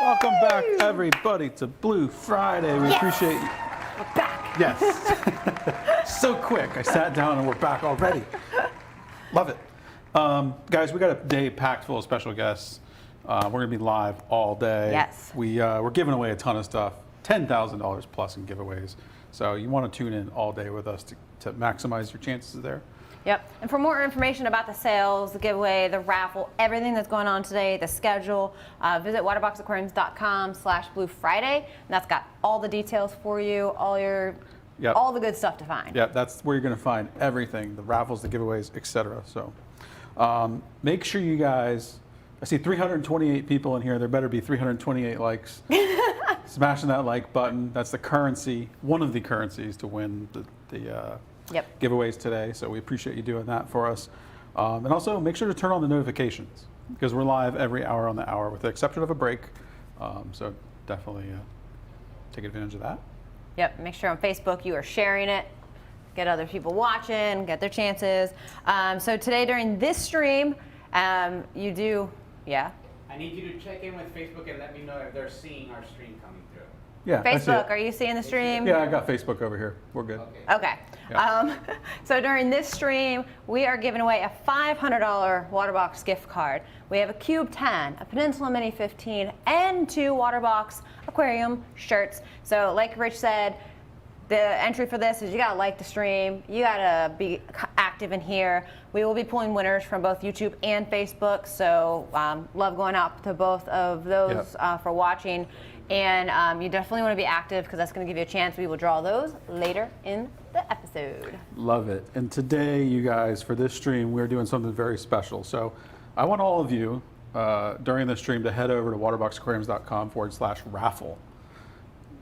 Welcome back, everybody, to Blue Friday. We appreciate you. We're back. Yes. So quick. I sat down and we're back already. Love it. Guys, we got a day packed full of special guests. We're going to be live all day. Yes. We're giving away a ton of stuff, $10,000 plus in giveaways. So you want to tune in all day with us to maximize your chances there. Yep. And for more information about the sales, the giveaway, the raffle, everything that's going on today, the schedule, visit waterboxaquariums.com/Blue Friday. And that's got all the details for you, all the good stuff to find. Yeah, that's where you're going to find everything, the raffles, the giveaways, etc. So make sure you guys, I see 328 people in here. There better be 328 likes. Smashing that like button. That's the currency, one of the currencies to win the giveaways today. So we appreciate you doing that for us. And also make sure to turn on the notifications because we're live every hour on the hour with the exception of a break. So definitely take advantage of that. Yep, make sure on Facebook you are sharing it. Get other people watching, get their chances. So today during this stream, you do, I need you to check in with Facebook and let me know if they're seeing our stream coming through. Yeah, Facebook, are you seeing the stream? Yeah, I got Facebook over here. We're good. Okay. Yeah. So during this stream, we are giving away a $500 Waterbox gift card. We have a Cube 10, a Peninsula Mini 15, and 2 Waterbox Aquarium shirts. So like Rich said, the entry for this is you gotta like the stream, you gotta be active in here. We will be pulling winners from both YouTube and Facebook, so love going out to both of those for watching. And you definitely want to be active because that's going to give you a chance. We will draw those later in the episode. Love it. And today, you guys, for this stream, we're doing something very special. So I want all of you during this stream to head over to waterboxaquariums.com/raffle.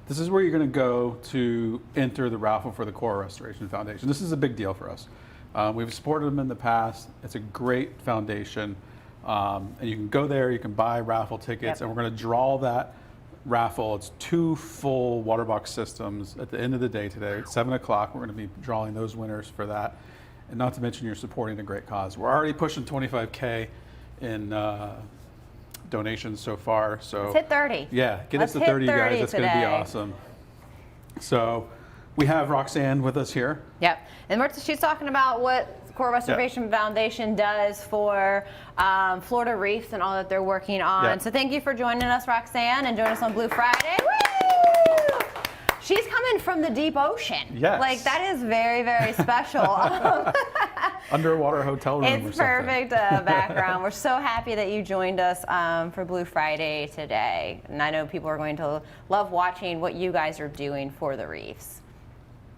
This is where you're going to go to enter the raffle for the Coral Restoration Foundation. This is a big deal for us. We've supported them in the past. It's a great foundation. And you can go there, you can buy raffle tickets, and we're going to draw that raffle. It's 2 full Waterbox systems at the end of the day today. At 7 o'clock, we're going to be drawing those winners for that. And not to mention you're supporting a great cause. We're already pushing 25K in donations so far. So let's hit 30. Yeah, get us to 30, guys. That's going to be awesome. So we have Roxanne with us here. Yep. And she's talking about what the Coral Restoration Foundation does for Florida Reefs and all that they're working on. So thank you for joining us, Roxanne, and joining us on Blue Friday. Woo! She's coming from the deep ocean. Yes. Like, that is very, very special. Underwater hotel room or something. It's perfect background. We're so happy that you joined us for Blue Friday today. And I know people are going to love watching what you guys are doing for the Reefs.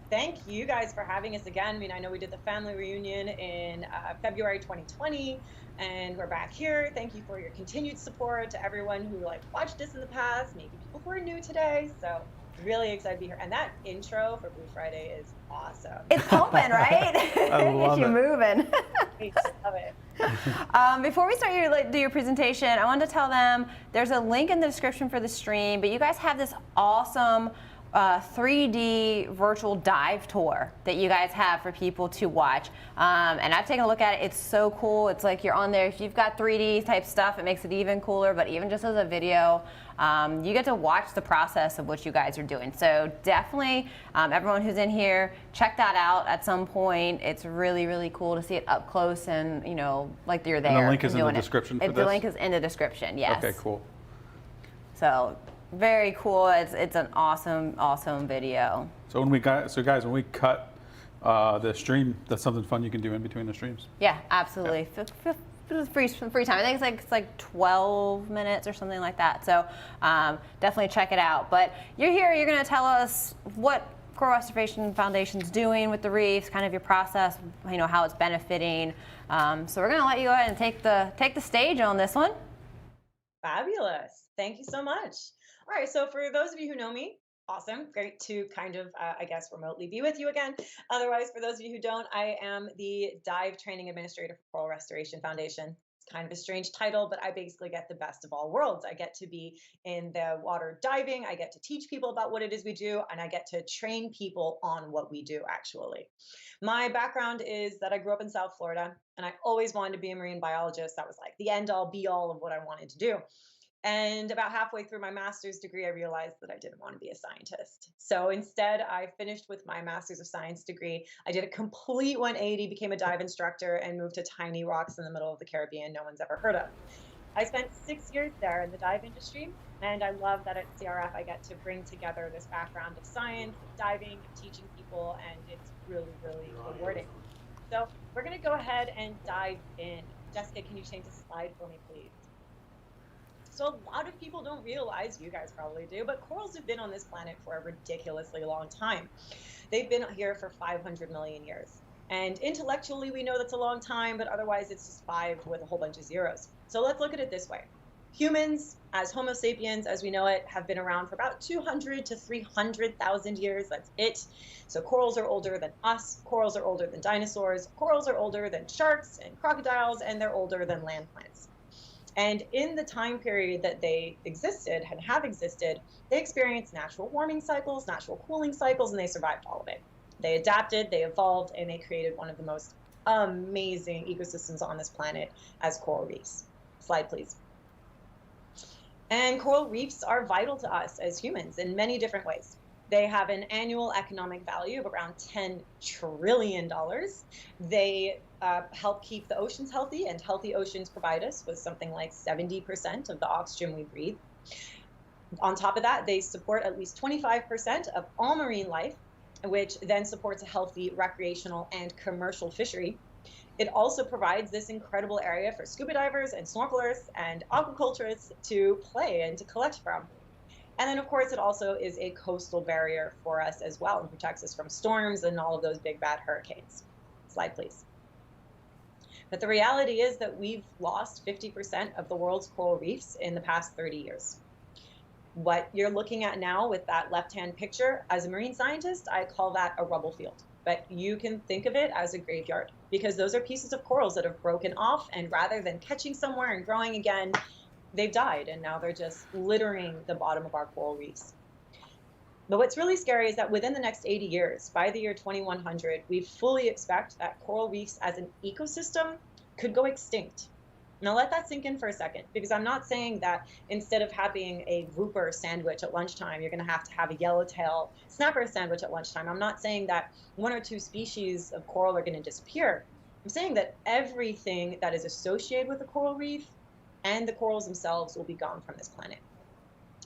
Thank you guys for having us again. I mean, I know we did the family reunion in February 2020, and we're back here. Thank you for your continued support to everyone who watched this in the past, maybe people who are new today. So really excited to be here. And that intro for Blue Friday is awesome. It's pumping, right? I love Get you moving. I love it. Before we start do your presentation, I wanted to tell them there's a link in the description for the stream, but you guys have this awesome 3D virtual dive tour that you guys have for people to watch. And I've taken a look at it. It's so cool. It's like you're on there. If you've got 3D type stuff, it makes it even cooler. But even just as a video, you get to watch the process of what you guys are doing. So definitely, everyone who's in here, check that out at some point. It's really, really cool to see it up close and, like you're there. And the link is in the description for this? The link is in the description, yes. Okay, cool. So very cool. It's an awesome video. So guys, when we cut the stream, that's something fun you can do in between the streams. Yeah, absolutely. Free time. I think it's like 12 minutes or something like that. So definitely check it out. But you're here. You're going to tell us what Coral Restoration Foundation's doing with the reefs, kind of your process, how it's benefiting. So we're going to let you go ahead and take the stage on this one. Fabulous. Thank you so much. All right, so for those of you who know me, awesome. Great to kind of, I guess, remotely be with you again. Otherwise, for those of you who don't, I am the Dive Training Administrator for Coral Restoration Foundation. It's kind of a strange title, but I basically get the best of all worlds. I get to be in the water diving. I get to teach people about what it is we do, and I get to train people on what we do, actually. My background is that I grew up in South Florida, and I always wanted to be a marine biologist. That was like the end-all, be-all of what I wanted to do. And about halfway through my master's degree, I realized that I didn't want to be a scientist. So instead, I finished with my master's of science degree. I did a complete 180, became a dive instructor, and moved to tiny rocks in the middle of the Caribbean no one's ever heard of. I spent 6 years there in the dive industry, and I love that at CRF I get to bring together this background of science, of diving, of teaching people, and it's really, really rewarding. So we're going to go ahead and dive in. Jessica, can you change the slide for me, please? So a lot of people don't realize, you guys probably do, but corals have been on this planet for a ridiculously long time. They've been here for 500 million years. And intellectually, we know that's a long time, but otherwise it's just 5 with a whole bunch of zeros. So let's look at it this way. Humans, as Homo sapiens, as we know it, have been around for about 200 to 300,000 years. That's it. So corals are older than us. Corals are older than dinosaurs. Corals are older than sharks and crocodiles, and they're older than land plants. And in the time period that they existed and have existed, they experienced natural warming cycles, natural cooling cycles, and they survived all of it. They adapted, they evolved, and they created one of the most amazing ecosystems on this planet as coral reefs. Slide, please. And coral reefs are vital to us as humans in many different ways. They have an annual economic value of around $10 trillion. They help keep the oceans healthy, and healthy oceans provide us with something like 70% of the oxygen we breathe. On top of that, they support at least 25% of all marine life, which then supports a healthy recreational and commercial fishery. It also provides this incredible area for scuba divers and snorkelers and aquaculturists to play and to collect from. And then, of course, it also is a coastal barrier for us as well and protects us from storms and all of those big bad hurricanes. Slide, please. But the reality is that we've lost 50% of the world's coral reefs in the past 30 years. What you're looking at now with that left-hand picture, as a marine scientist, I call that a rubble field. But you can think of it as a graveyard, because those are pieces of corals that have broken off, and rather than catching somewhere and growing again, they've died, and now they're just littering the bottom of our coral reefs. But what's really scary is that within the next 80 years, by the year 2100, we fully expect that coral reefs as an ecosystem could go extinct. Now let that sink in for a second, because I'm not saying that instead of having a grouper sandwich at lunchtime, you're going to have a yellowtail snapper sandwich at lunchtime. I'm not saying that 1 or 2 species of coral are going to disappear. I'm saying that everything that is associated with the coral reef and the corals themselves will be gone from this planet.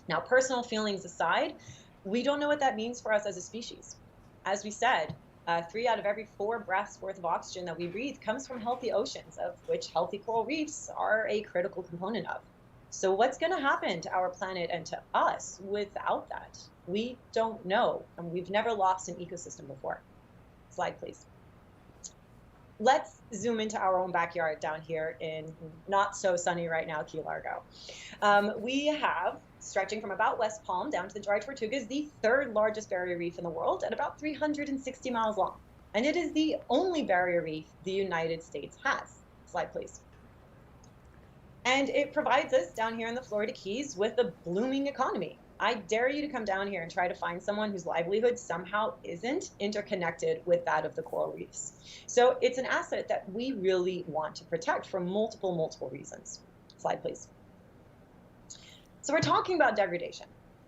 Now, personal feelings aside, we don't know what that means for us as a species. As we said, 3 out of every 4 breaths worth of oxygen that we breathe comes from healthy oceans, of which healthy coral reefs are a critical component of. So what's going to happen to our planet and to us without that? We don't know, and we've never lost an ecosystem before. Slide, please. Let's zoom into our own backyard down here in not so sunny right now, Key Largo. We have, stretching from about West Palm down to the Dry Tortugas, the 3rd largest barrier reef in the world at about 360 miles long. And it is the only barrier reef the United States has. Slide, please. And it provides us down here in the Florida Keys with a blooming economy. I dare you to come down here and try to find someone whose livelihood somehow isn't interconnected with that of the coral reefs. So it's an asset that we really want to protect for multiple reasons. Slide, please. So we're talking about degradation.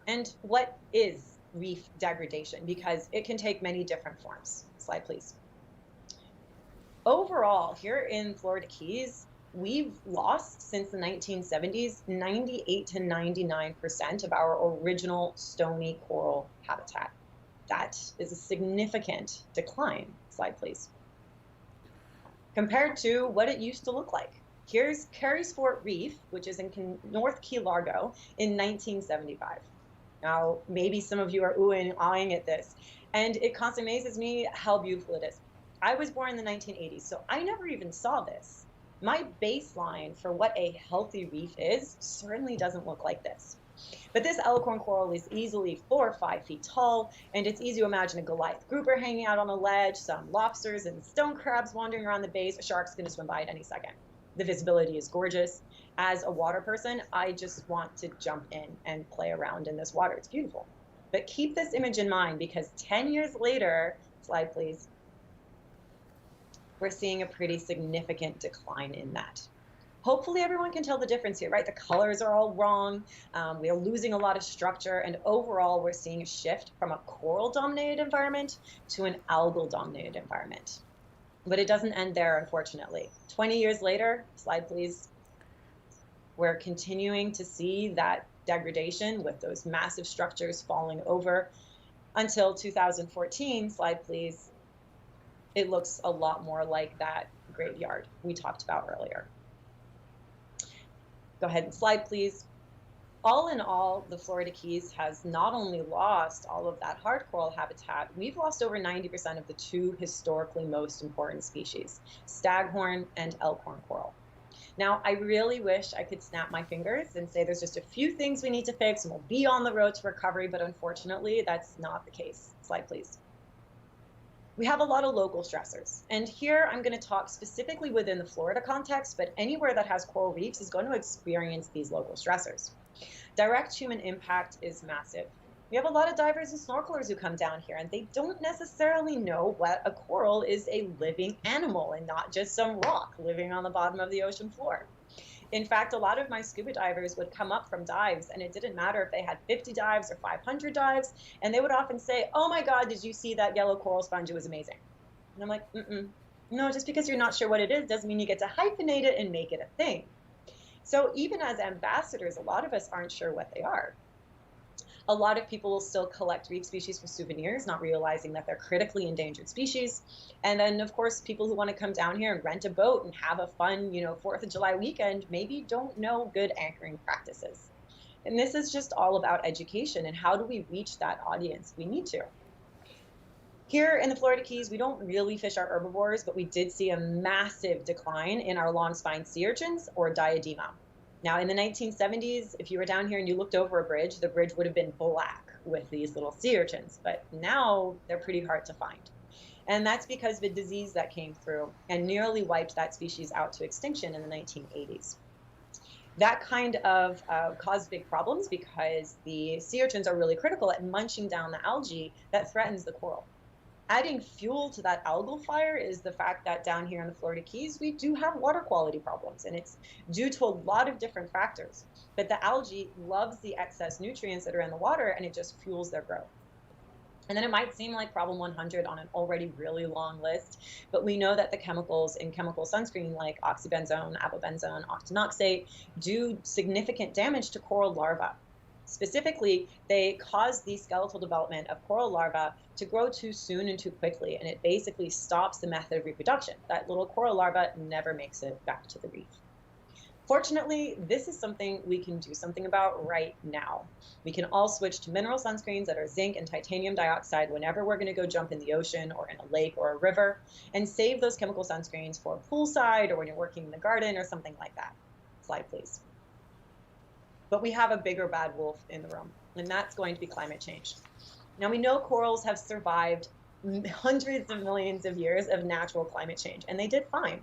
And what is reef degradation? Because it can take many different forms. Slide, please. Overall, here in Florida Keys, we've lost since the 1970s 98 to 99% of our original stony coral habitat. That is a significant decline. Slide, please. Compared to what it used to look like. Here's Carey's Fort Reef, which is in North Key Largo, in 1975. Now, maybe some of you are oohing and eyeing at this, and it constantly amazes me how beautiful it is. I was born in the 1980s, so I never even saw this. My baseline for what a healthy reef is certainly doesn't look like this. But this elkhorn coral is easily 4 or 5 feet tall, and it's easy to imagine a Goliath grouper hanging out on a ledge, some lobsters and stone crabs wandering around the base. A shark's going to swim by at any second. The visibility is gorgeous. As a water person, I just want to jump in and play around in this water. It's beautiful. But keep this image in mind, because 10 years later, slide please, we're seeing a pretty significant decline in that. Hopefully everyone can tell the difference here, right? The colors are all wrong. We are losing a lot of structure, and overall we're seeing a shift from a coral-dominated environment to an algal-dominated environment. But it doesn't end there, unfortunately. 20 years later, slide please, we're continuing to see that degradation with those massive structures falling over until 2014, slide please. It looks a lot more like that graveyard we talked about earlier. Go ahead and slide, please. All in all, the Florida Keys has not only lost all of that hard coral habitat, we've lost over 90% of the two historically most important species, staghorn and elkhorn coral. Now, I really wish I could snap my fingers and say there's just a few things we need to fix and we'll be on the road to recovery, but unfortunately, that's not the case. Slide, please. We have a lot of local stressors. And here I'm going to talk specifically within the Florida context, but anywhere that has coral reefs is going to experience these local stressors. Direct human impact is massive. We have a lot of divers and snorkelers who come down here, and they don't necessarily know what a coral is, a living animal and not just some rock living on the bottom of the ocean floor. In fact, a lot of my scuba divers would come up from dives, and it didn't matter if they had 50 dives or 500 dives, and they would often say, "Oh my God, did you see that yellow coral sponge? It was amazing." And I'm like, no, just because you're not sure what it is doesn't mean you get to hyphenate it and make it a thing. So even as ambassadors, a lot of us aren't sure what they are. A lot of people will still collect reef species for souvenirs, not realizing that they're critically endangered species. And then, of course, people who want to come down here and rent a boat and have a fun, 4th of July weekend maybe don't know good anchoring practices. And this is just all about education and how do we reach that audience? We need to. Here in the Florida Keys, we don't really fish our herbivores, but we did see a massive decline in our long-spined sea urchins, or diadema. Now, in the 1970s, if you were down here and you looked over a bridge, the bridge would have been black with these little sea urchins, but now they're pretty hard to find. And that's because of a disease that came through and nearly wiped that species out to extinction in the 1980s. That kind of caused big problems because the sea urchins are really critical at munching down the algae that threatens the coral. Adding fuel to that algal fire is the fact that down here in the Florida Keys, we do have water quality problems, and it's due to a lot of different factors. But the algae loves the excess nutrients that are in the water, and it just fuels their growth. And then it might seem like problem 100 on an already really long list, but we know that the chemicals in chemical sunscreen like oxybenzone, avobenzone, octinoxate do significant damage to coral larvae. Specifically, they cause the skeletal development of coral larvae to grow too soon and too quickly, and it basically stops the method of reproduction. That little coral larva never makes it back to the reef. Fortunately, this is something we can do something about right now. We can all switch to mineral sunscreens that are zinc and titanium dioxide whenever we're going to go jump in the ocean or in a lake or a river, and save those chemical sunscreens for poolside or when you're working in the garden or something like that. Slide, please. But we have a bigger bad wolf in the room, and that's going to be climate change. Now, we know corals have survived hundreds of millions of years of natural climate change, and they did fine.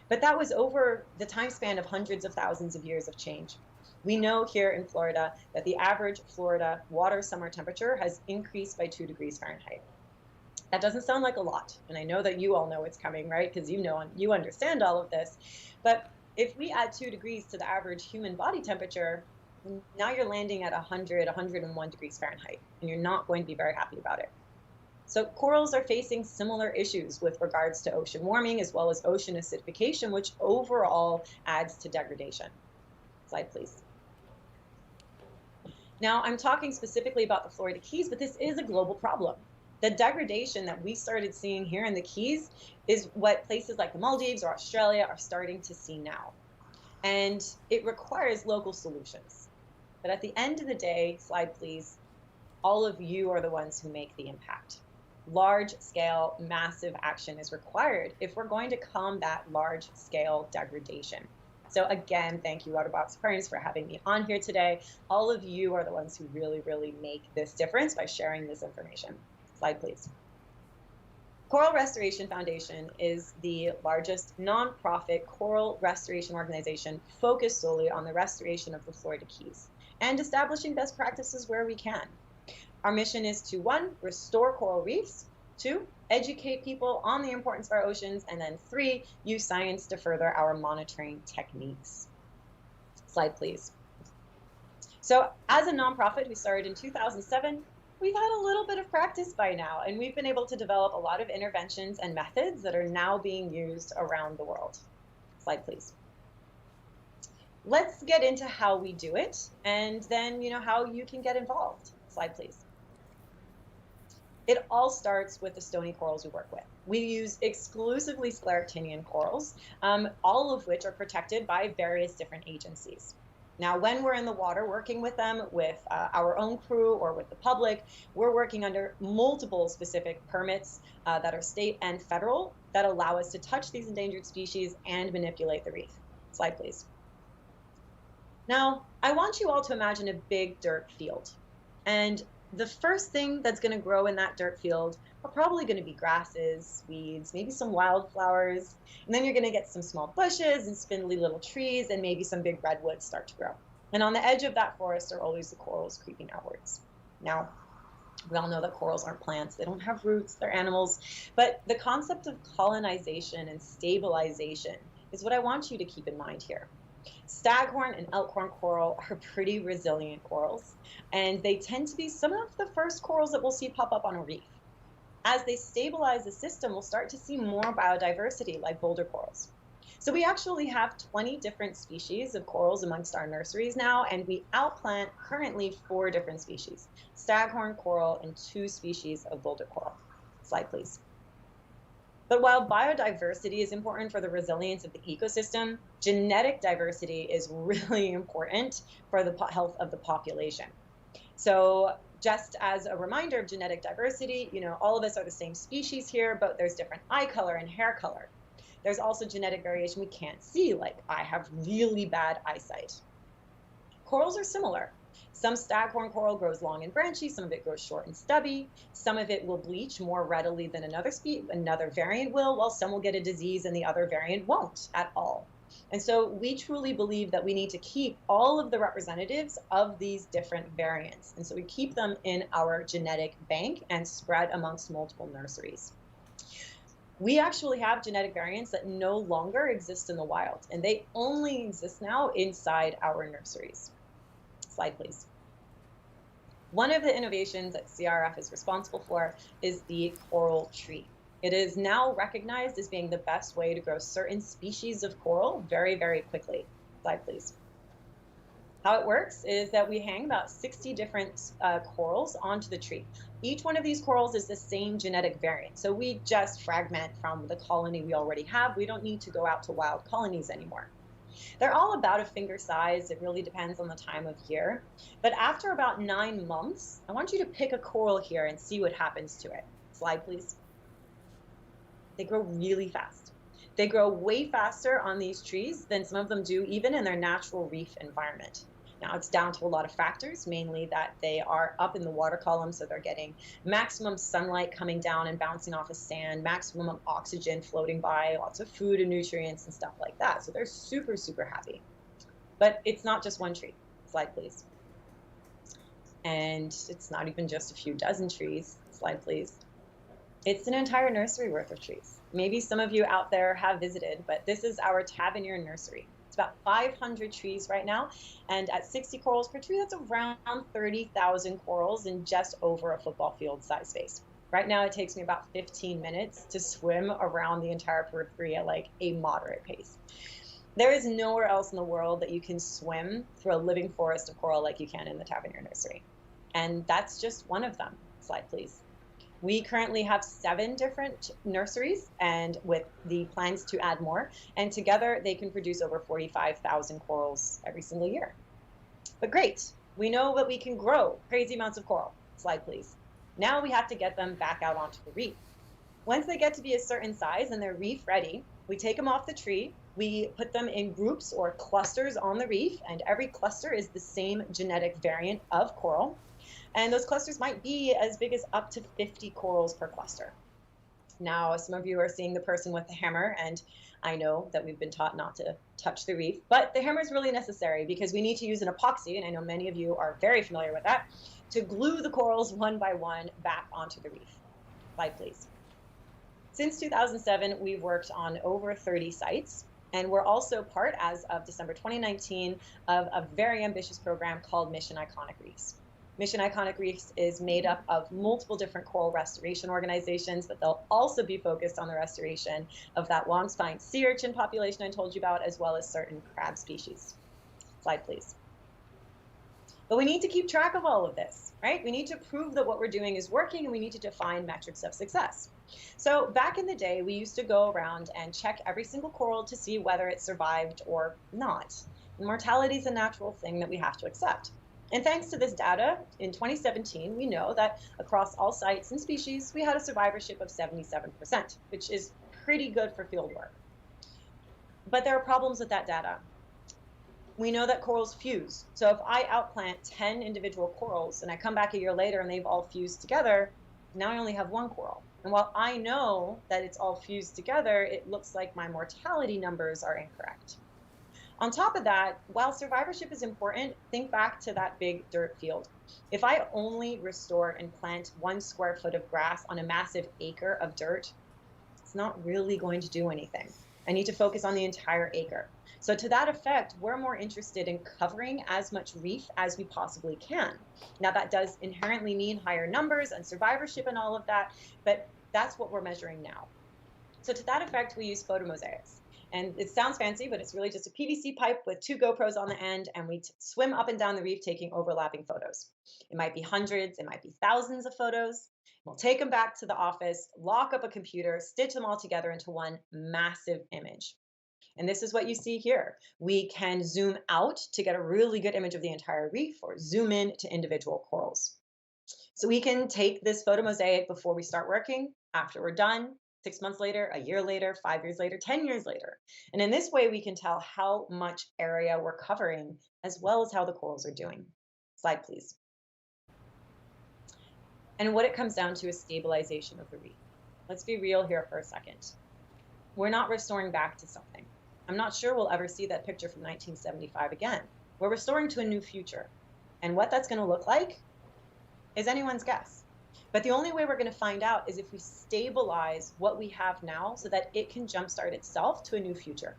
But that was over the time span of hundreds of thousands of years of change. We know here in Florida that the average Florida water summer temperature has increased by 2 degrees Fahrenheit. That doesn't sound like a lot, and I know that you all know it's coming, right? Because you understand all of this. But if we add 2 degrees to the average human body temperature, now you're landing at 101 degrees Fahrenheit, and you're not going to be very happy about it. So corals are facing similar issues with regards to ocean warming as well as ocean acidification, which overall adds to degradation. Slide, please. Now, I'm talking specifically about the Florida Keys, but this is a global problem. The degradation that we started seeing here in the Keys is what places like the Maldives or Australia are starting to see now. And it requires local solutions. But at the end of the day, slide please, all of you are the ones who make the impact. Large-scale, massive action is required if we're going to combat large-scale degradation. So again, thank you, Waterbox Aquariums, for having me on here today. All of you are the ones who really, really make this difference by sharing this information. Slide, please. Coral Restoration Foundation is the largest nonprofit coral restoration organization focused solely on the restoration of the Florida Keys and establishing best practices where we can. Our mission is to 1, restore coral reefs, 2, educate people on the importance of our oceans, and then 3, use science to further our monitoring techniques. Slide, please. So as a nonprofit who started in 2007, we've had a little bit of practice by now, and we've been able to develop a lot of interventions and methods that are now being used around the world. Slide, please. Let's get into how we do it, and then how you can get involved. Slide, please. It all starts with the stony corals we work with. We use exclusively scleractinian corals, all of which are protected by various different agencies. Now, when we're in the water working with them, with our own crew or with the public, we're working under multiple specific permits that are state and federal that allow us to touch these endangered species and manipulate the reef. Slide, please. Now, I want you all to imagine a big dirt field. And the first thing that's going to grow in that dirt field are probably going to be grasses, weeds, maybe some wildflowers, and then you're going to get some small bushes and spindly little trees, and maybe some big redwoods start to grow. And on the edge of that forest are always the corals creeping outwards. Now, we all know that corals aren't plants. They don't have roots. They're animals. But the concept of colonization and stabilization is what I want you to keep in mind here. Staghorn and elkhorn coral are pretty resilient corals, and they tend to be some of the first corals that we'll see pop up on a reef. As they stabilize the system, we'll start to see more biodiversity like boulder corals. So we actually have 20 different species of corals amongst our nurseries now, and we outplant currently 4 different species: staghorn coral and 2 species of boulder coral. Slide, please. But while biodiversity is important for the resilience of the ecosystem, genetic diversity is really important for the health of the population. So just as a reminder of genetic diversity, all of us are the same species here, but there's different eye color and hair color. There's also genetic variation we can't see, like I have really bad eyesight. Corals are similar. Some staghorn coral grows long and branchy, some of it grows short and stubby, some of it will bleach more readily than another variant will, while some will get a disease and the other variant won't at all. And so we truly believe that we need to keep all of the representatives of these different variants. And so we keep them in our genetic bank and spread amongst multiple nurseries. We actually have genetic variants that no longer exist in the wild, and they only exist now inside our nurseries. Slide, please. One of the innovations that CRF is responsible for is the coral tree. It is now recognized as being the best way to grow certain species of coral very, very quickly. Slide, please. How it works is that we hang about 60 different corals onto the tree. Each one of these corals is the same genetic variant, so we just fragment from the colony we already have. We don't need to go out to wild colonies anymore. They're all about a finger size. It really depends on the time of year. But after about 9 months, I want you to pick a coral here and see what happens to it. Slide, please. They grow really fast. They grow way faster on these trees than some of them do even in their natural reef environment. Now, it's down to a lot of factors, mainly that they are up in the water column, so they're getting maximum sunlight coming down and bouncing off of sand, maximum oxygen floating by, lots of food and nutrients and stuff like that. So they're super, super happy. But it's not just one tree. Slide, please. And it's not even just a few dozen trees. Slide, please. It's an entire nursery worth of trees. Maybe some of you out there have visited, but this is our Tavernier nursery. It's about 500 trees right now, and at 60 corals per tree, that's around 30,000 corals in just over a football field size space. Right now, it takes me about 15 minutes to swim around the entire periphery at like a moderate pace. There is nowhere else in the world that you can swim through a living forest of coral like you can in the Tavernier nursery. And that's just one of them. Slide, please. We currently have 7 different nurseries, and with the plans to add more, and together they can produce over 45,000 corals every single year. But great, we know that we can grow crazy amounts of coral. Slide, please. Now we have to get them back out onto the reef. Once they get to be a certain size and they're reef ready, we take them off the tree, we put them in groups or clusters on the reef, and every cluster is the same genetic variant of coral. And those clusters might be as big as up to 50 corals per cluster. Now, some of you are seeing the person with the hammer, and I know that we've been taught not to touch the reef, but the hammer is really necessary because we need to use an epoxy, and I know many of you are very familiar with that, to glue the corals one by one back onto the reef. Slide, please. Since 2007, we've worked on over 30 sites, and we're also part, as of December 2019, of a very ambitious program called Mission Iconic Reefs. Mission Iconic Reefs is made up of multiple different coral restoration organizations, but they'll also be focused on the restoration of that long-spine sea urchin population I told you about, as well as certain crab species. Slide, please. But we need to keep track of all of this, right? We need to prove that what we're doing is working, and we need to define metrics of success. So back in the day, we used to go around and check every single coral to see whether it survived or not. And mortality is a natural thing that we have to accept. And thanks to this data, in 2017, we know that across all sites and species, we had a survivorship of 77%, which is pretty good for field work. But there are problems with that data. We know that corals fuse. So if I outplant 10 individual corals and I come back a year later and they've all fused together, now I only have one coral. And while I know that it's all fused together, it looks like my mortality numbers are incorrect. On top of that, while survivorship is important, think back to that big dirt field. If I only restore and plant 1 square foot of grass on a massive acre of dirt, it's not really going to do anything. I need to focus on the entire acre. So to that effect, we're more interested in covering as much reef as we possibly can. Now that does inherently mean higher numbers and survivorship and all of that, but that's what we're measuring now. So to that effect, we use photomosaics. And it sounds fancy, but it's really just a PVC pipe with 2 GoPros on the end, and we swim up and down the reef taking overlapping photos. It might be hundreds, it might be thousands of photos. We'll take them back to the office, lock up a computer, stitch them all together into one massive image. And this is what you see here. We can zoom out to get a really good image of the entire reef, or zoom in to individual corals. So we can take this photomosaic before we start working, after we're done, 6 months later, a year later, 5 years later, 10 years later. And in this way, we can tell how much area we're covering, as well as how the corals are doing. Slide, please. And what it comes down to is stabilization of the reef. Let's be real here for a second. We're not restoring back to something. I'm not sure we'll ever see that picture from 1975 again. We're restoring to a new future. And what that's going to look like is anyone's guess. But the only way we're going to find out is if we stabilize what we have now so that it can jumpstart itself to a new future.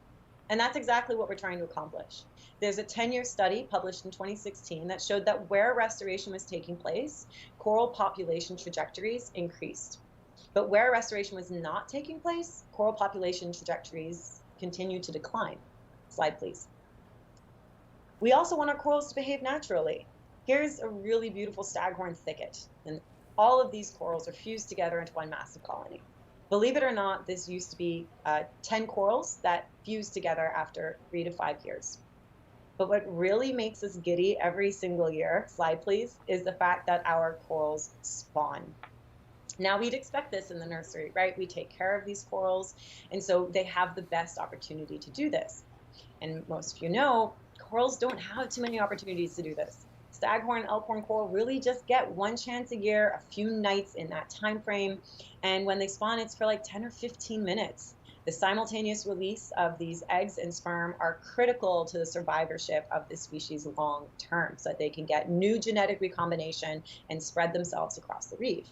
And that's exactly what we're trying to accomplish. There's a 10-year study published in 2016 that showed that where restoration was taking place, coral population trajectories increased. But where restoration was not taking place, coral population trajectories continue to decline. Slide, please. We also want our corals to behave naturally. Here's a really beautiful staghorn thicket, and all of these corals are fused together into one massive colony. Believe it or not, this used to be 10 corals that fused together after 3 to 5 years. But what really makes us giddy every single year, slide please, is the fact that our corals spawn. Now, we'd expect this in the nursery, right? We take care of these corals, and so they have the best opportunity to do this. And most of you know, corals don't have too many opportunities to do this. Staghorn, elkhorn coral really just get one chance a year, a few nights in that time frame, and when they spawn, it's for like 10 or 15 minutes. The simultaneous release of these eggs and sperm are critical to the survivorship of this species long term, so that they can get new genetic recombination and spread themselves across the reef.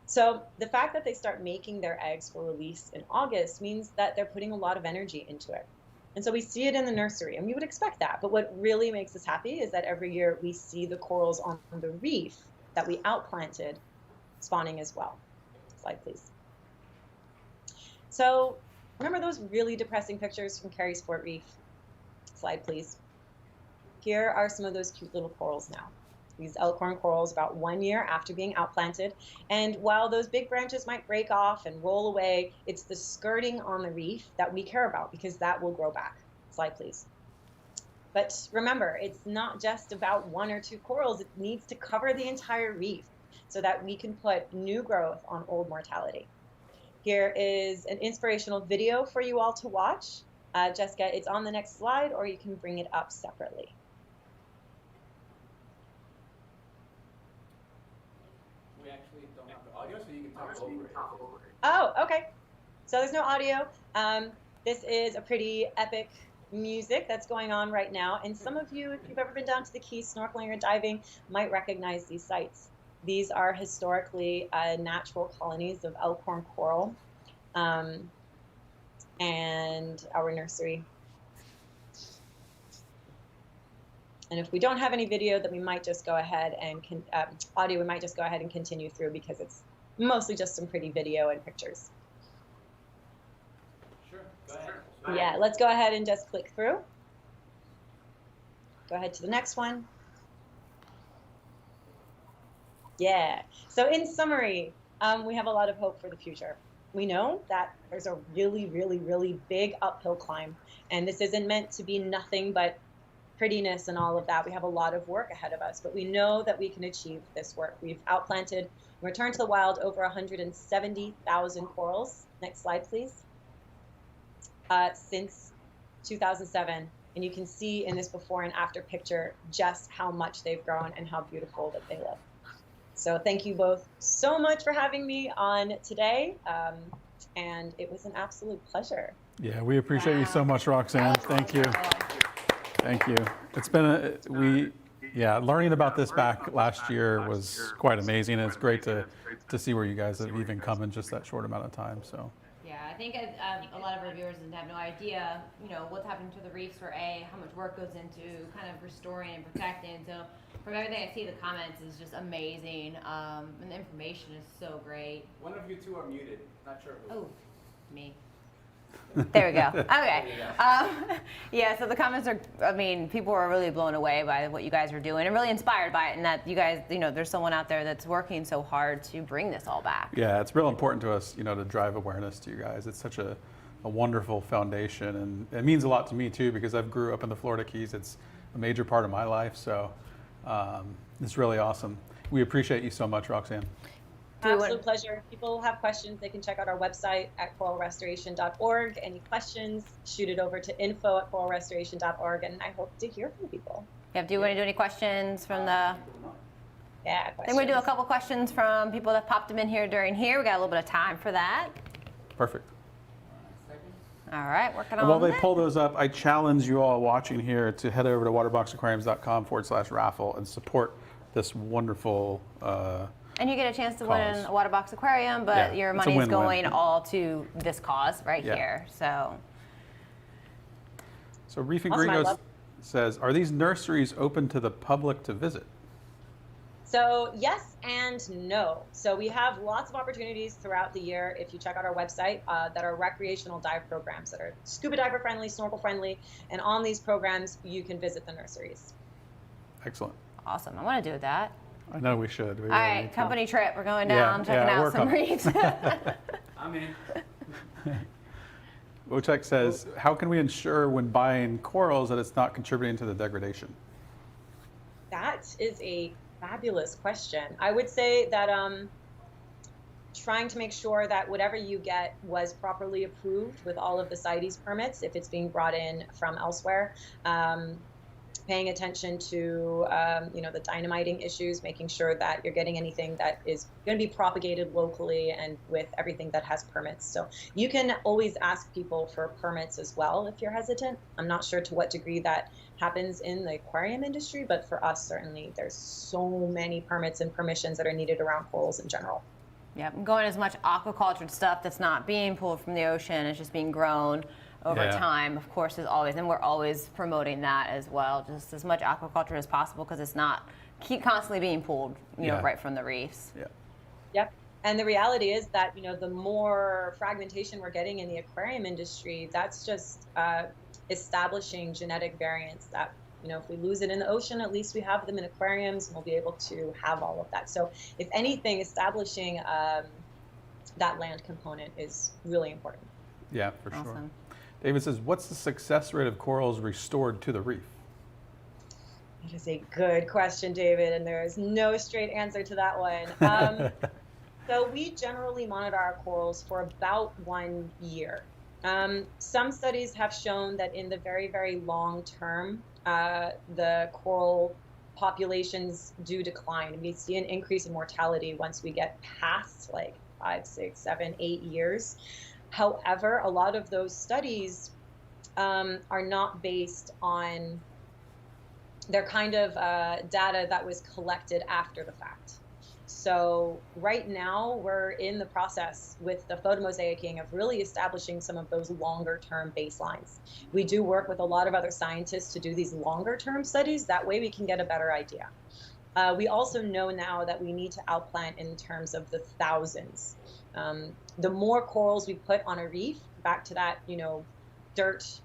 So the fact that they start making their eggs for release in August means that they're putting a lot of energy into it. And so we see it in the nursery, and we would expect that. But what really makes us happy is that every year we see the corals on the reef that we outplanted spawning as well. Slide, please. So remember those really depressing pictures from Carey Sport Reef? Slide, please. Here are some of those cute little corals now. These elkhorn corals about 1 year after being outplanted. And while those big branches might break off and roll away, it's the skirting on the reef that we care about, because that will grow back. Slide, please. But remember, it's not just about 1 or 2 corals. It needs to cover the entire reef so that we can put new growth on old mortality. Here is an inspirational video for you all to watch. Jessica, it's on the next slide, or you can bring it up separately. We actually don't have the audio, so you can talk over it. Oh, okay. So there's no audio. This is a pretty epic music that's going on right now. And some of you, if you've ever been down to the Keys snorkeling or diving, might recognize these sites. These are historically natural colonies of elkhorn coral, and our nursery. And if we don't have any video, then we might just go ahead and audio. We might just go ahead and continue through because it's mostly just some pretty video and pictures. Sure, go ahead. Yeah, let's go ahead and just click through. Go ahead to the next one. Yeah, so in summary, we have a lot of hope for the future. We know that there's a really, really, really big uphill climb, and this isn't meant to be nothing but prettiness and all of that. We have a lot of work ahead of us, but we know that we can achieve this work. We've outplanted and returned to the wild over 170,000 corals. Next slide, please. Since 2007. And you can see in this before and after picture just how much they've grown and how beautiful that they look. So thank you both so much for having me on today. And it was an absolute pleasure. Yeah, we appreciate you so much, Roxanne. Thank you. Thank you. It's been learning about this back last year was quite amazing. And it's great to see where you guys have even come in just that short amount of time. So. Yeah, I think a lot of our viewers have no idea, what's happening to the reefs for how much work goes into kind of restoring and protecting. So from everything I see, the comments is just amazing, and the information is so great. One of you two are muted. Not sure who. Oh, me. There we go. Okay. Yeah, so the comments are, people are really blown away by what you guys are doing and really inspired by it, and that you guys, there's someone out there that's working so hard to bring this all back. Yeah, it's real important to us, to drive awareness to you guys. It's such a wonderful foundation, and it means a lot to me too, because I've grew up in the Florida Keys. It's a major part of my life, so it's really awesome. We appreciate you so much, Roxanne. Absolute pleasure. If people have questions, they can check out our website at coralrestoration.org. Any questions, shoot it over to info@coralrestoration.org, and I hope to hear from people. Yeah, do you want to do any questions from the... Yeah, questions. Then we're going to do a couple questions from people that popped them in here during here. We got a little bit of time for that. Perfect. All right, working on And while they that. pull those up, I challenge you all watching here to head over to waterboxaquariums.com/raffle and support this wonderful and you get a chance to win cause. a Waterbox aquarium, but Yeah, your it's a money is win-win. going all to this cause right Yeah. here. So Reefing Awesome, I Gringos love- says, are these nurseries open to the public to visit? So yes and no. So we have lots of opportunities throughout the year. If you check out our website, that are recreational dive programs that are scuba diver friendly, snorkel friendly, and on these programs you can visit the nurseries. Excellent. awesome. I want to do that. I know we should. All right, company trip. We're going down, checking yeah, out we're some coming. reefs. I'm in. Wojtek says, how can we ensure when buying corals that it's not contributing to the degradation? That is a fabulous question. I would say that trying to make sure that whatever you get was properly approved with all of the CITES permits if it's being brought in from elsewhere. Paying attention to the dynamiting issues, making sure that you're getting anything that is going to be propagated locally and with everything that has permits. So you can always ask people for permits as well if you're hesitant. I'm not sure to what degree that happens in the aquarium industry, but for us, certainly there's so many permits and permissions that are needed around corals in general. Yep, going as much aquaculture stuff that's not being pulled from the ocean, it's just being grown over time, of course, is always, and we're always promoting that as well, just as much aquaculture as possible because it's not constantly being pulled, right from the reefs. Yeah. Yep. And the reality is that, the more fragmentation we're getting in the aquarium industry, that's just establishing genetic variants that, if we lose it in the ocean, at least we have them in aquariums and we'll be able to have all of that. So if anything, establishing that land component is really important. Yeah, for sure. Awesome. David says, what's the success rate of corals restored to the reef? That is a good question, David, and there is no straight answer to that one. So we generally monitor our corals for about 1 year. Some studies have shown that in the very, very long term, the coral populations do decline. We see an increase in mortality once we get past 5, 6, 7, 8 years. However, a lot of those studies are not based on their kind of data that was collected after the fact. So right now we're in the process with the photomosaicing of really establishing some of those longer term baselines. We do work with a lot of other scientists to do these longer term studies. That way we can get a better idea. We also know now that we need to outplant in terms of the thousands. The more corals we put on a reef, back to that, dirt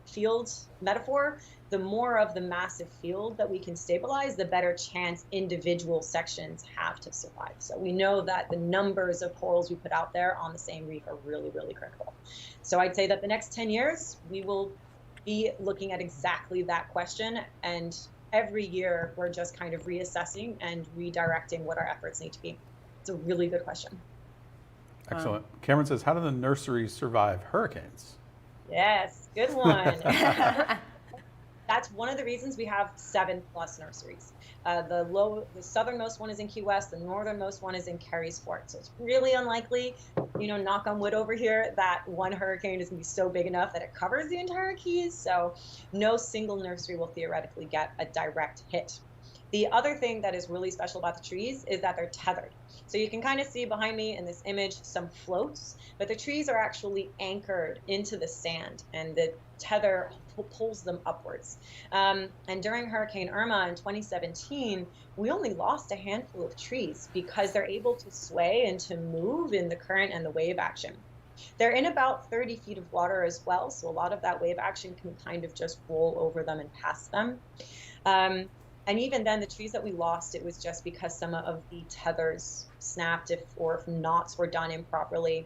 field metaphor, the more of the massive field that we can stabilize, the better chance individual sections have to survive. So we know that the numbers of corals we put out there on the same reef are really, really critical. So I'd say that the next 10 years, we will be looking at exactly that question. And every year, we're just kind of reassessing and redirecting what our efforts need to be. It's a really good question. Excellent. Cameron says, how do the nurseries survive hurricanes? Yes, good one. That's one of the reasons we have 7+ nurseries. The southernmost one is in Key West, the northernmost one is in Carey's Fort. So it's really unlikely, knock on wood over here, that one hurricane is going to be so big enough that it covers the entire Keys. So no single nursery will theoretically get a direct hit. The other thing that is really special about the trees is that they're tethered. So you can kind of see behind me in this image some floats, but the trees are actually anchored into the sand, and the tether pulls them upwards. And during Hurricane Irma in 2017, we only lost a handful of trees because they're able to sway and to move in the current and the wave action. They're in about 30 feet of water as well, so a lot of that wave action can kind of just roll over them and past them. And even then, the trees that we lost, it was just because some of the tethers snapped if knots were done improperly.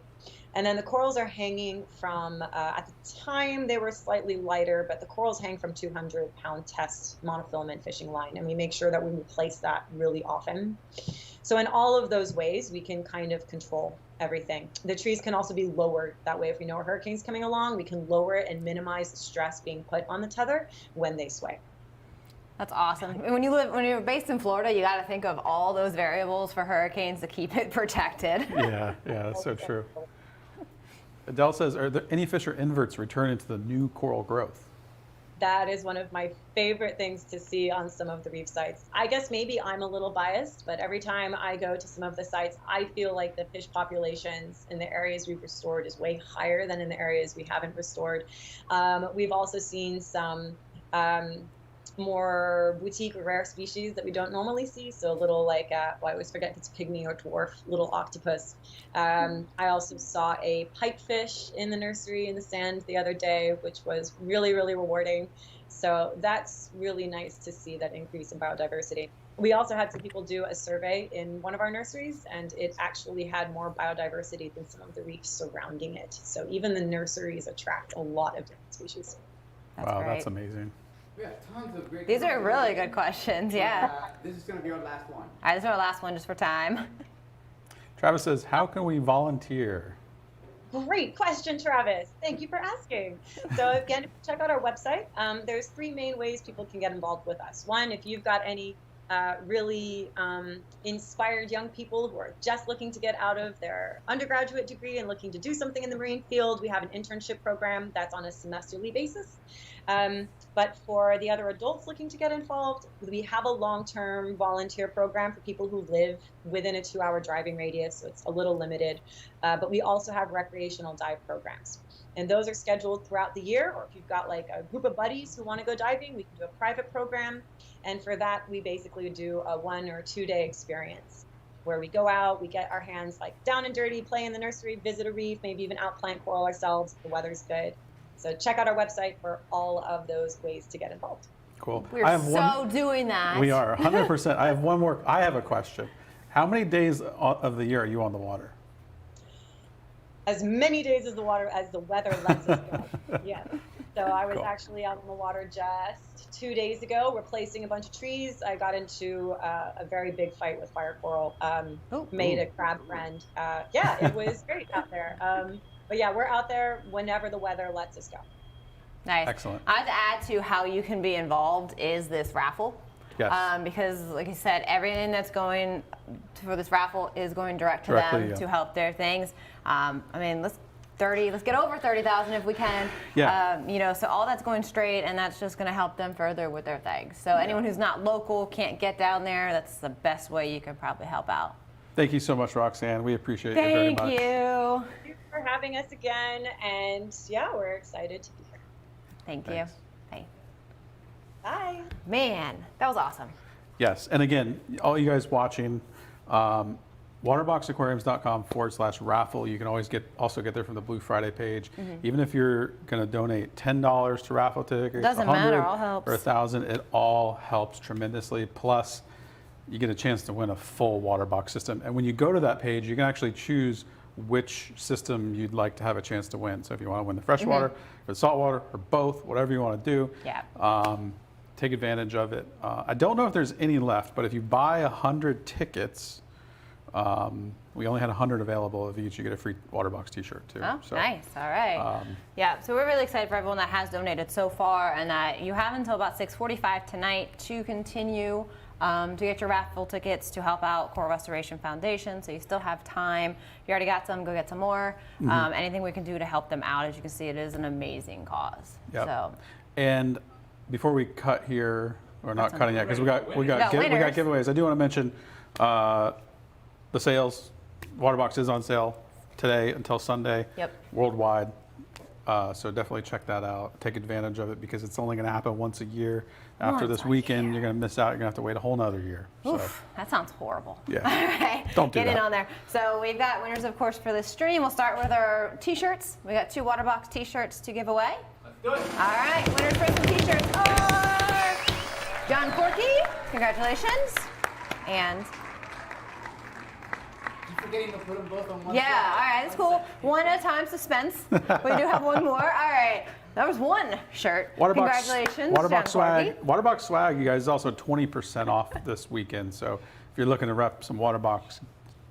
And then the corals are hanging from, at the time, they were slightly lighter, but the corals hang from 200-pound test monofilament fishing line, and we make sure that we replace that really often. So in all of those ways, we can kind of control everything. The trees can also be lowered. That way, if we know a hurricane's coming along, we can lower it and minimize the stress being put on the tether when they sway. That's awesome. When you're based in Florida, you got to think of all those variables for hurricanes to keep it protected. Yeah, that's so true. Adele says, are there any fish or inverts return into the new coral growth? That is one of my favorite things to see on some of the reef sites. I guess maybe I'm a little biased, but every time I go to some of the sites, I feel like the fish populations in the areas we've restored is way higher than in the areas we haven't restored. We've also seen some more boutique or rare species that we don't normally see. So a little like, I always forget if it's pygmy or dwarf, little octopus. I also saw a pipefish in the nursery in the sand the other day, which was really, really rewarding. So that's really nice to see that increase in biodiversity. We also had some people do a survey in one of our nurseries, and it actually had more biodiversity than some of the reefs surrounding it. So even the nurseries attract a lot of different species. Wow, that's amazing. We have tons of great These are questions. really good questions, yeah. This is going to be our last one. All right, this is our last one just for time. Travis says, how can we volunteer? Great question, Travis. Thank you for asking. So again, check out our website. There's 3 main ways people can get involved with us. One, if you've got any really inspired young people who are just looking to get out of their undergraduate degree and looking to do something in the marine field, we have an internship program that's on a semesterly basis. But for the other adults looking to get involved, we have a long-term volunteer program for people who live within a 2-hour driving radius, so it's a little limited. But we also have recreational dive programs. And those are scheduled throughout the year, or if you've got like a group of buddies who want to go diving, we can do a private program. And for that, we basically do a 1 or 2 day experience where we go out, we get our hands like down and dirty, play in the nursery, visit a reef, maybe even outplant coral ourselves if the weather's good. So check out our website for all of those ways to get involved. Cool. We're doing that. We are 100%. I have one more. I have a question. How many days of the year are you on the water? As many days as the weather lets us go. Yes. So I was actually out on the water just 2 days ago, replacing a bunch of trees. I got into a very big fight with fire coral. Made a crab friend. It was great out there. But yeah, we're out there whenever the weather lets us go. Nice. Excellent. I'd add to how you can be involved is this raffle. Yes. Because like I said, everything that's going for this raffle is going directly to them to help their things. I mean, 30, let's get over 30,000 if we can. Yeah. You know, so all that's going straight, and that's just going to help them further with their things. So anyone who's not local, can't get down there, that's the best way you can probably help out. Thank you so much, Roxanne. We appreciate you very much. Thank you. Thank you for having us again. And yeah, we're excited to be here. Thank Thanks. you. Bye. Bye. Man, that was awesome. Yes, and again, all you guys watching, waterboxaquariums.com/raffle. You can always also get there from the Blue Friday page. Even if you're going to donate $10 to raffle tickets, Doesn't 100 matter, all helps. or 1,000, it all helps tremendously. Plus, you get a chance to win a full Waterbox system. And when you go to that page, you can actually choose which system you'd like to have a chance to win. So if you want to win the freshwater or the saltwater or both, whatever you want to do. Yeah. Take advantage of it. I don't know if there's any left, but if you buy 100 tickets, we only had 100 available of each. You get a free Waterbox t-shirt too. Oh, So, nice. All right. Yeah, so we're really excited for everyone that has donated so far, and that you have until about 6:45 tonight to continue to get your raffle tickets to help out Coral Restoration Foundation. So you still have time. You already got some, go get some more. Anything we can do to help them out. As you can see, it is an amazing cause. Yep. So. And before we cut here, we're not cutting yet because we got winners. giveaways. I do want to mention the sales. Waterbox is on sale today until Sunday. Yep. Worldwide. So definitely check that out. Take advantage of it because it's only going to happen once a year. After Once this a weekend, year. you're going to miss out. You're going to have to wait a whole nother year. Oof, that sounds horrible. Yeah. All right. Don't do Get in that. on there. So we've got winners, of course, for this stream. We'll start with our t-shirts. We got 2 Waterbox t-shirts to give away. Let's do it. All right, winners for some t-shirts are John Corky. Congratulations. And You're forgetting to put them both on one yeah, slide. all right, that's cool. One at a time, suspense. We do have one more. All right, that was one shirt. Congratulations, Waterbox John swag. Corky. Waterbox swag. You guys is also 20% off this weekend. So if you're looking to rep some Waterbox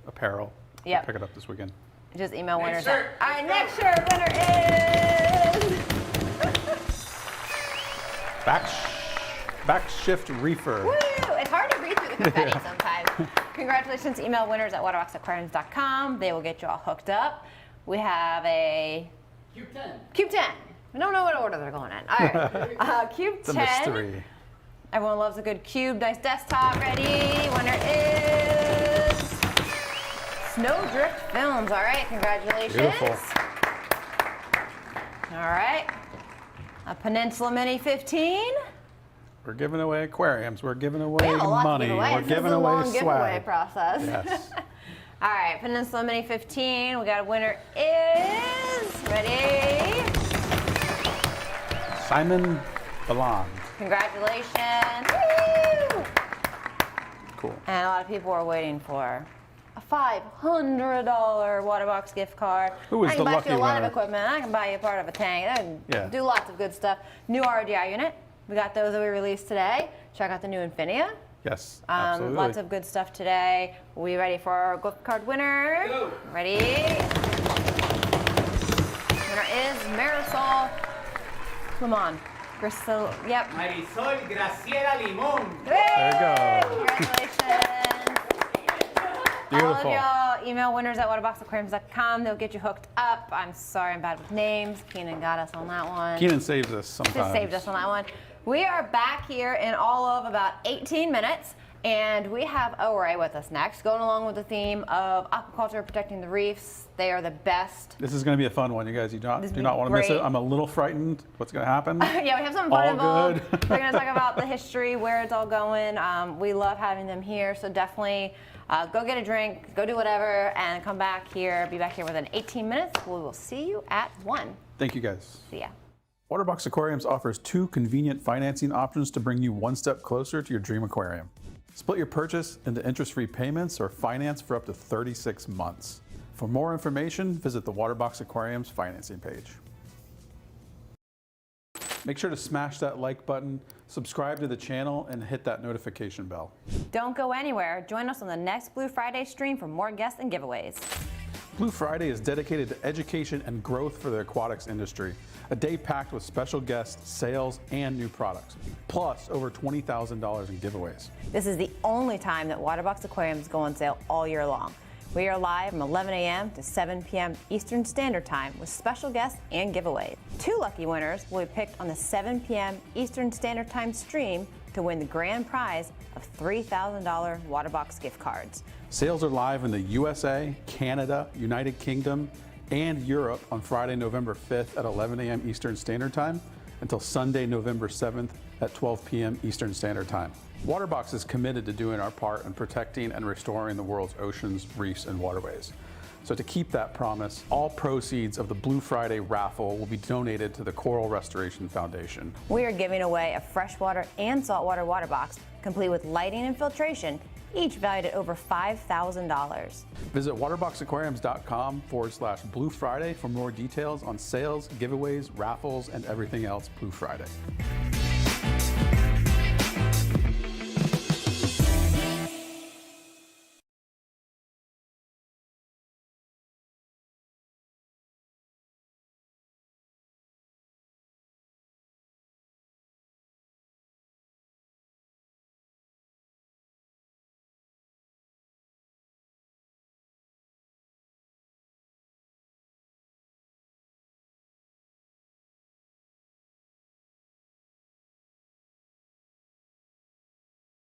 apparel, Yep. pick it up this weekend. Just email Next winners. shirt. All right, Let's next shirt winner is Backshift Reefer. Woo! It's hard to read through the confetti sometimes. Congratulations, email winners at waterboxaquariums.com. They will get you all hooked up. We have a Cube 10. Cube 10. I don't know what order they're going in. All right. Cube It's a 10. mystery. Everyone loves a good cube. Nice desktop. Ready? Winner is Snowdrift Films. All right. Congratulations. Beautiful. All right. A Peninsula Mini 15. We're giving away aquariums. We're giving away We have a lot money. to give away. We're This giving is a away long giveaway swag. process. Yes. All right, Peninsula Mini 15. We got a winner is ready. Simon Ballon. Congratulations. Woo! Cool. And a lot of people are waiting for a $500 Waterbox gift card. Who is I can the buy lucky you a lot winner? of equipment. I can buy you a part of a tank. I can Yeah. do lots of good stuff. New RDI unit. We got those that we released today. Check out the new Infinia. Yes, absolutely. Lots of good stuff today. We ready for our gift card winner? Go. Ready? Winner is Marisol Limon. Grisel, yep. Marisol Graciela Limón. There you go. Congratulations. Beautiful. All of y'all email winners at waterboxaquariums.com. They'll get you hooked up. I'm sorry, I'm bad with names. Keenan got us on that one. Keenan saves us sometimes. Just saved us on that one. We are back here in all of about 18 minutes, and we have O-Ray with us next, going along with the theme of aquaculture protecting the reefs. They are the best. This is going to be a fun one, you guys. You do This not will be want to miss it. great. I'm a little frightened. What's going to happen? Yeah, we have something fun All involved. good. We're going to talk about the history, where it's all going. We love having them here, so definitely go get a drink, go do whatever, and come back here. Be back here within 18 minutes. We will see you at 1. Thank you, guys. See ya. Waterbox Aquariums offers 2 convenient financing options to bring you one step closer to your dream aquarium. Split your purchase into interest-free payments or finance for up to 36 months. For more information, visit the Waterbox Aquariums financing page. Make sure to smash that like button, subscribe to the channel, and hit that notification bell. Don't go anywhere. Join us on the next Blue Friday stream for more guests and giveaways. Blue Friday is dedicated to education and growth for the aquatics industry. A day packed with special guests, sales, and new products, plus over $20,000 in giveaways. This is the only time that Waterbox Aquariums go on sale all year long. We are live from 11 a.m. to 7 p.m. Eastern Standard Time with special guests and giveaways. 2 lucky winners will be picked on the 7 p.m. Eastern Standard Time stream to win the grand prize of $3,000 Waterbox gift cards. Sales are live in the USA, Canada, United Kingdom, and Europe on Friday, November 5th at 11 a.m. Eastern Standard Time until Sunday, November 7th at 12 p.m. Eastern Standard Time. Waterbox is committed to doing our part in protecting and restoring the world's oceans, reefs, and waterways. So to keep that promise, all proceeds of the Blue Friday raffle will be donated to the Coral Restoration Foundation. We are giving away a freshwater and saltwater water box, complete with lighting and filtration, each valued at over $5,000. Visit waterboxaquariums.com/Blue Friday for more details on sales, giveaways, raffles, and everything else Blue Friday.